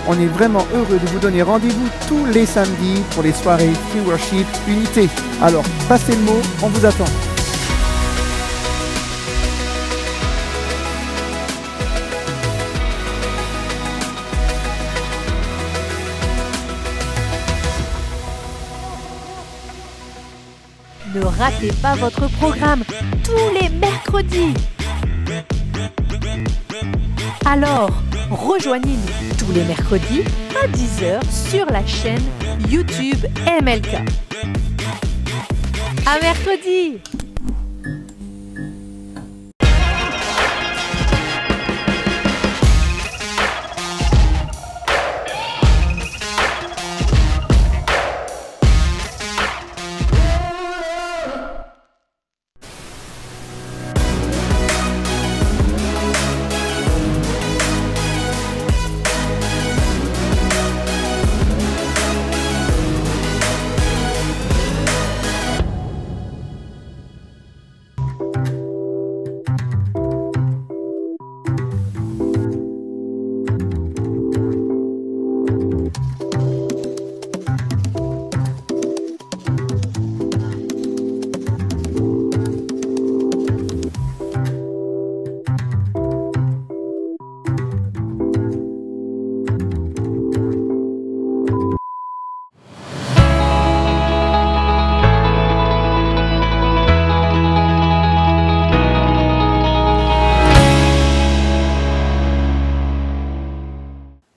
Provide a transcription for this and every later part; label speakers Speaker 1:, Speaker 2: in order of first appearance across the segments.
Speaker 1: On est vraiment heureux de vous donner rendez-vous tous les samedis pour les soirées Free Worship Unité. Alors, passez le mot, on vous attend.
Speaker 2: Ne ratez pas votre programme tous les mercredis. Alors, rejoignez-nous tous les mercredis à 10 h sur la chaîne YouTube MLK. À mercredi!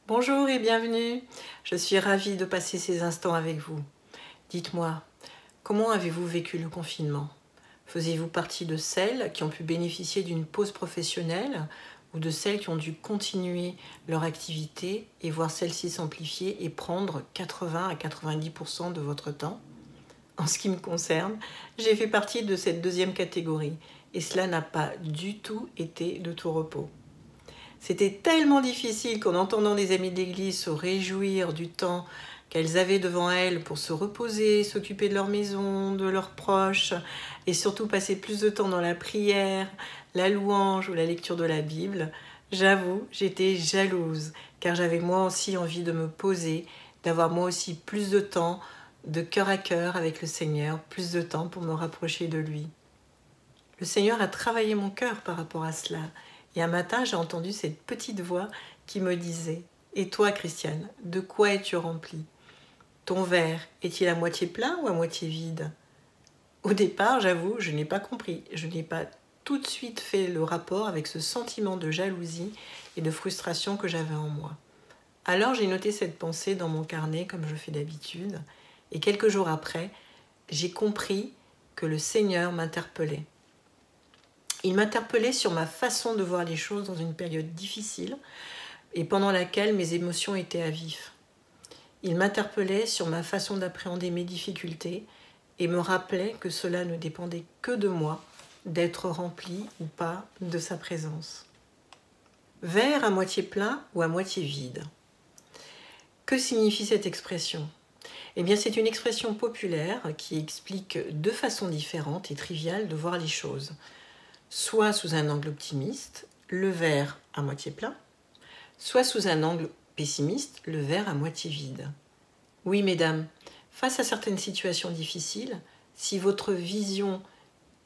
Speaker 3: Bonjour et bienvenue, je suis ravie de passer ces instants avec vous. Dites-moi, comment avez-vous vécu le confinement? Faisiez-vous partie de celles qui ont pu bénéficier d'une pause professionnelle ou de celles qui ont dû continuer leur activité et voir celle-ci s'amplifier et prendre 80 à 90% de votre temps? En ce qui me concerne, j'ai fait partie de cette deuxième catégorie et cela n'a pas du tout été de tout repos. C'était tellement difficile qu'en entendant des amis de l'église se réjouir du temps qu'elles avaient devant elles pour se reposer, s'occuper de leur maison, de leurs proches et surtout passer plus de temps dans la prière, la louange ou la lecture de la Bible, j'avoue, j'étais jalouse car j'avais moi aussi envie de me poser, d'avoir moi aussi plus de temps, de cœur à cœur avec le Seigneur, plus de temps pour me rapprocher de lui. Le Seigneur a travaillé mon cœur par rapport à cela. Et un matin, j'ai entendu cette petite voix qui me disait « Et toi, Christiane, de quoi es-tu remplie? Ton verre est-il à moitié plein ou à moitié vide ?» Au départ, j'avoue, je n'ai pas compris. Je n'ai pas tout de suite fait le rapport avec ce sentiment de jalousie et de frustration que j'avais en moi. Alors, j'ai noté cette pensée dans mon carnet, comme je fais d'habitude. Et quelques jours après, j'ai compris que le Seigneur m'interpellait. Il m'interpellait sur ma façon de voir les choses dans une période difficile et pendant laquelle mes émotions étaient à vif. Il m'interpellait sur ma façon d'appréhender mes difficultés et me rappelait que cela ne dépendait que de moi, d'être rempli ou pas de sa présence. Verre à moitié plein ou à moitié vide. Que signifie cette expression? Eh bien, c'est une expression populaire qui explique deux façons différentes et triviales de voir les choses. Soit sous un angle optimiste, le verre à moitié plein, soit sous un angle pessimiste, le verre à moitié vide. Oui, mesdames, face à certaines situations difficiles, si votre vision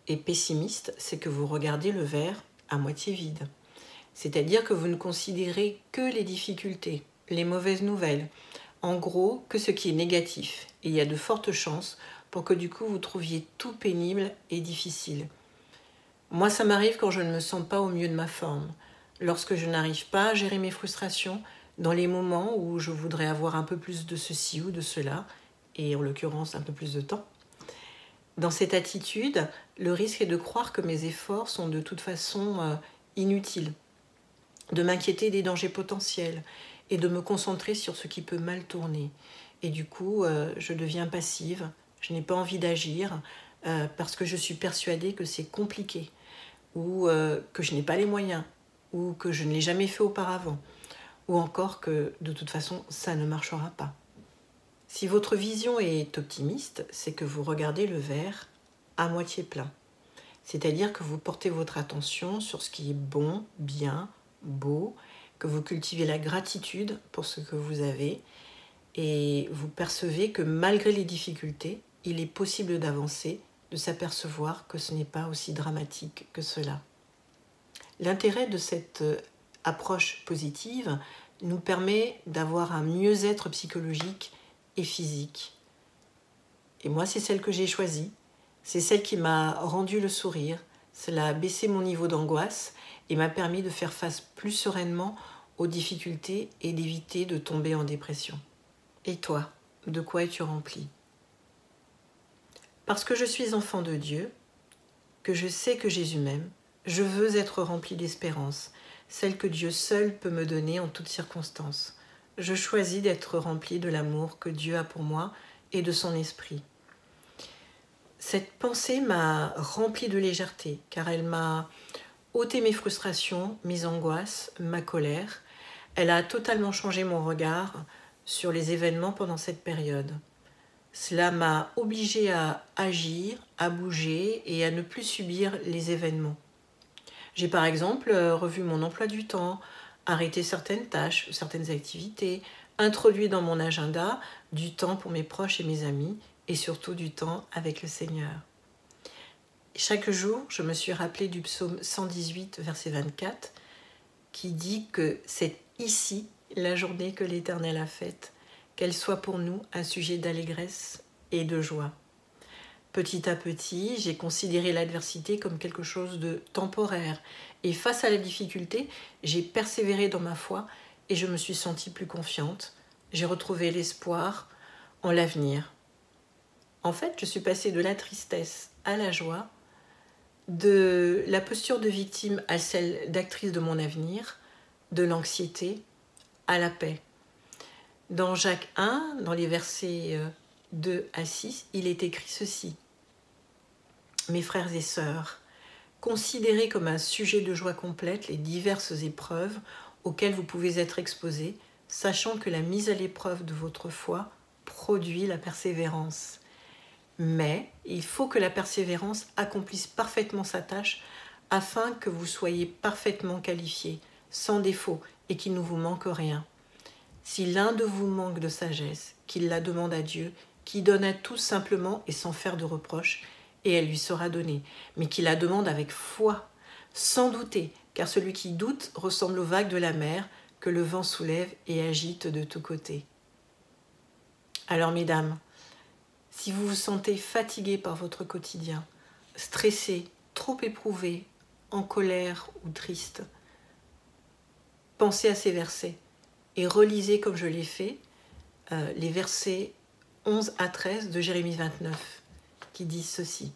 Speaker 3: est pessimiste, c'est que vous regardez le verre à moitié vide. C'est-à-dire que vous ne considérez que les difficultés, les mauvaises nouvelles, en gros, que ce qui est négatif. Et il y a de fortes chances pour que du coup vous trouviez tout pénible et difficile. Moi, ça m'arrive quand je ne me sens pas au mieux de ma forme, lorsque je n'arrive pas à gérer mes frustrations, dans les moments où je voudrais avoir un peu plus de ceci ou de cela, et en l'occurrence un peu plus de temps. Dans cette attitude, le risque est de croire que mes efforts sont de toute façon inutiles, de m'inquiéter des dangers potentiels et de me concentrer sur ce qui peut mal tourner. Et du coup, je deviens passive, je n'ai pas envie d'agir parce que je suis persuadée que c'est compliqué ou que je n'ai pas les moyens ou que je ne l'ai jamais fait auparavant ou encore que de toute façon, ça ne marchera pas. Si votre vision est optimiste, c'est que vous regardez le verre à moitié plein. C'est-à-dire que vous portez votre attention sur ce qui est bon, bien, beau, que vous cultivez la gratitude pour ce que vous avez et vous percevez que malgré les difficultés, il est possible d'avancer, de s'apercevoir que ce n'est pas aussi dramatique que cela. L'intérêt de cette approche positive nous permet d'avoir un mieux-être psychologique et physique. Et moi, c'est celle que j'ai choisie. C'est celle qui m'a rendu le sourire. Cela a baissé mon niveau d'angoisse et m'a permis de faire face plus sereinement aux difficultés et d'éviter de tomber en dépression. Et toi, de quoi es-tu rempli? Parce que je suis enfant de Dieu, que je sais que Jésus m'aime, je veux être rempli d'espérance, celle que Dieu seul peut me donner en toutes circonstances. Je choisis d'être rempli de l'amour que Dieu a pour moi et de son esprit. Cette pensée m'a rempli de légèreté, car elle m'a ôté mes frustrations, mes angoisses, ma colère. Elle a totalement changé mon regard sur les événements pendant cette période. Cela m'a obligée à agir, à bouger et à ne plus subir les événements. J'ai par exemple revu mon emploi du temps, arrêté certaines tâches, certaines activités, introduit dans mon agenda du temps pour mes proches et mes amis et surtout du temps avec le Seigneur. Chaque jour, je me suis rappelé du psaume 118, verset 24, qui dit que c'est ici la journée que l'Éternel a faite, qu'elle soit pour nous un sujet d'allégresse et de joie. Petit à petit, j'ai considéré l'adversité comme quelque chose de temporaire et face à la difficulté, j'ai persévéré dans ma foi et je me suis sentie plus confiante. J'ai retrouvé l'espoir en l'avenir. En fait, je suis passée de la tristesse à la joie, de la posture de victime à celle d'actrice de mon avenir, de l'anxiété à la paix. Dans Jacques 1, dans les versets 2 à 6, il est écrit ceci. Mes frères et sœurs, considérez comme un sujet de joie complète les diverses épreuves auxquelles vous pouvez être exposés, sachant que la mise à l'épreuve de votre foi produit la persévérance. Mais il faut que la persévérance accomplisse parfaitement sa tâche afin que vous soyez parfaitement qualifiés, sans défaut et qu'il ne vous manque rien. Si l'un de vous manque de sagesse, qu'il la demande à Dieu, qui donne à tous simplement et sans faire de reproches, et elle lui sera donnée, mais qui la demande avec foi, sans douter, car celui qui doute ressemble aux vagues de la mer que le vent soulève et agite de tous côtés. Alors mesdames, si vous vous sentez fatigué par votre quotidien, stressé, trop éprouvé, en colère ou triste, pensez à ces versets et relisez comme je l'ai fait les versets 11 à 13 de Jérémie 29 qui disent ceci.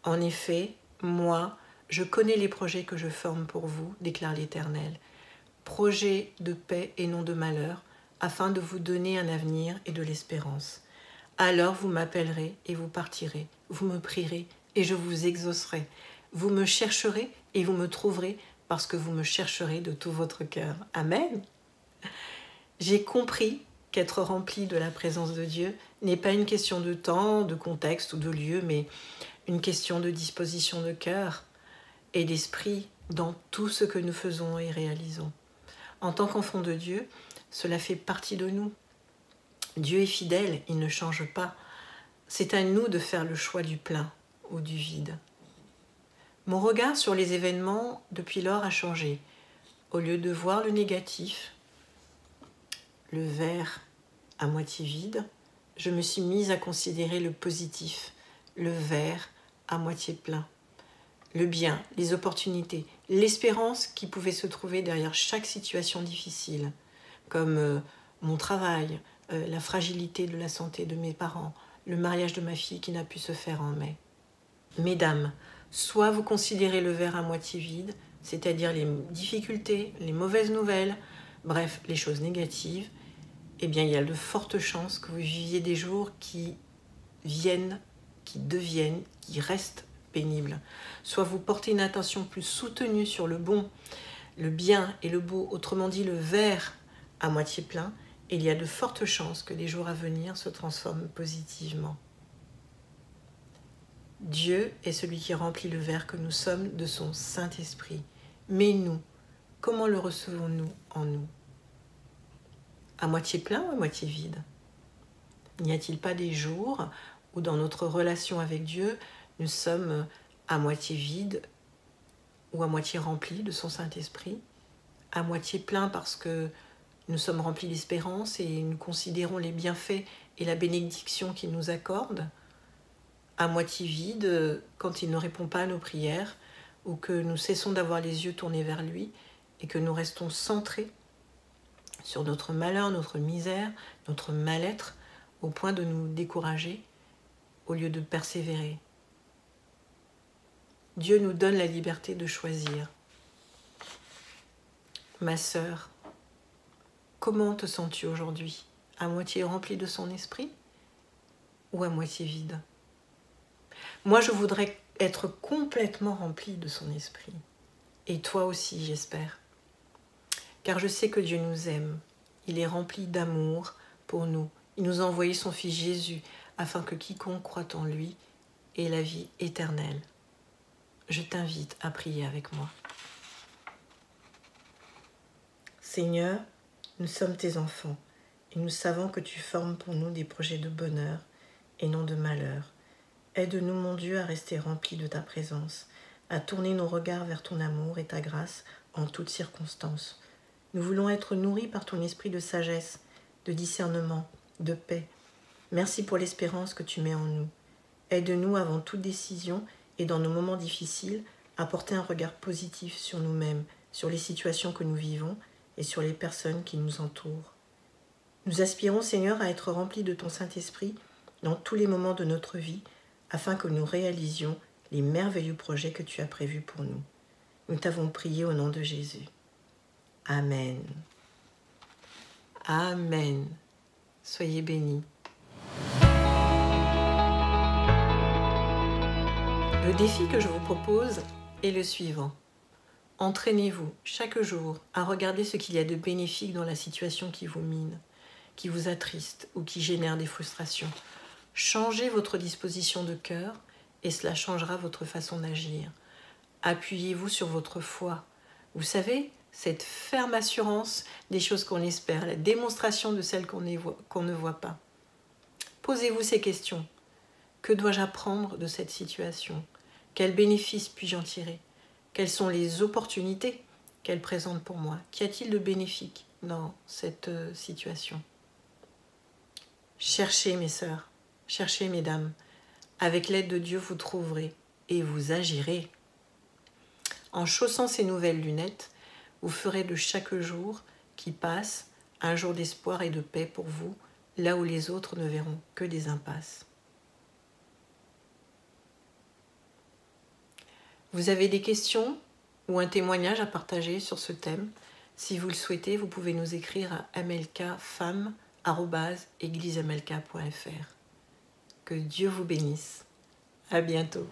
Speaker 3: En effet, moi, je connais les projets que je forme pour vous, déclare l'Éternel, projets de paix et non de malheur, afin de vous donner un avenir et de l'espérance. Alors vous m'appellerez et vous partirez, vous me prierez et je vous exaucerai. Vous me chercherez et vous me trouverez parce que vous me chercherez de tout votre cœur. Amen. J'ai compris qu'être rempli de la présence de Dieu n'est pas une question de temps, de contexte ou de lieu, mais une question de disposition de cœur et d'esprit dans tout ce que nous faisons et réalisons. En tant qu'enfants de Dieu, cela fait partie de nous. Dieu est fidèle, il ne change pas. C'est à nous de faire le choix du plein ou du vide. Mon regard sur les événements depuis lors a changé. Au lieu de voir le négatif, le verre à moitié vide, je me suis mise à considérer le positif, le verre à moitié plein. Le bien, les opportunités, l'espérance qui pouvait se trouver derrière chaque situation difficile, comme mon travail, la fragilité de la santé de mes parents, le mariage de ma fille qui n'a pu se faire en mai. Mesdames, soit vous considérez le verre à moitié vide, c'est-à-dire les difficultés, les mauvaises nouvelles, bref, les choses négatives, eh bien il y a de fortes chances que vous viviez des jours qui viennent, qui deviennent, qui restent pénibles. Soit vous portez une attention plus soutenue sur le bon, le bien et le beau, autrement dit le verre à moitié plein, et il y a de fortes chances que les jours à venir se transforment positivement. Dieu est celui qui remplit le verre que nous sommes de son Saint-Esprit. Mais nous, comment le recevons-nous en nous? À moitié plein ou à moitié vide? N'y a-t-il pas des jours où dans notre relation avec Dieu, nous sommes à moitié vides ou à moitié remplis de son Saint-Esprit? À moitié plein parce que nous sommes remplis d'espérance et nous considérons les bienfaits et la bénédiction qu'il nous accorde? À moitié vide quand il ne répond pas à nos prières ou que nous cessons d'avoir les yeux tournés vers lui et que nous restons centrés sur notre malheur, notre misère, notre mal-être, au point de nous décourager au lieu de persévérer. Dieu nous donne la liberté de choisir. Ma sœur, comment te sens-tu aujourd'hui? À moitié remplie de son esprit ou à moitié vide? Moi, je voudrais être complètement remplie de son esprit. Et toi aussi, j'espère. Car je sais que Dieu nous aime. Il est rempli d'amour pour nous. Il nous a envoyé son Fils Jésus afin que quiconque croit en lui ait la vie éternelle. Je t'invite à prier avec moi. Seigneur, nous sommes tes enfants et nous savons que tu formes pour nous des projets de bonheur et non de malheur. Aide-nous, mon Dieu, à rester remplis de ta présence, à tourner nos regards vers ton amour et ta grâce en toutes circonstances. Nous voulons être nourris par ton esprit de sagesse, de discernement, de paix. Merci pour l'espérance que tu mets en nous. Aide-nous avant toute décision et dans nos moments difficiles à porter un regard positif sur nous-mêmes, sur les situations que nous vivons et sur les personnes qui nous entourent. Nous aspirons, Seigneur, à être remplis de ton Saint-Esprit dans tous les moments de notre vie, afin que nous réalisions les merveilleux projets que tu as prévus pour nous. Nous t'avons prié au nom de Jésus. Amen. Amen. Soyez bénis. Le défi que je vous propose est le suivant. Entraînez-vous chaque jour à regarder ce qu'il y a de bénéfique dans la situation qui vous mine, qui vous attriste ou qui génère des frustrations. Changez votre disposition de cœur et cela changera votre façon d'agir. Appuyez-vous sur votre foi. Vous savez, cette ferme assurance des choses qu'on espère, la démonstration de celles qu'on ne voit pas. Posez-vous ces questions. Que dois-je apprendre de cette situation? Quels bénéfices puis-je en tirer? Quelles sont les opportunités qu'elle présente pour moi? Qu'y a-t-il de bénéfique dans cette situation? Cherchez, mes sœurs. Cherchez, mesdames, avec l'aide de Dieu, vous trouverez et vous agirez. En chaussant ces nouvelles lunettes, vous ferez de chaque jour qui passe un jour d'espoir et de paix pour vous, là où les autres ne verront que des impasses. Vous avez des questions ou un témoignage à partager sur ce thème? Si vous le souhaitez, vous pouvez nous écrire à mlkfemme@egliseamlk.fr. Que Dieu vous bénisse. À bientôt.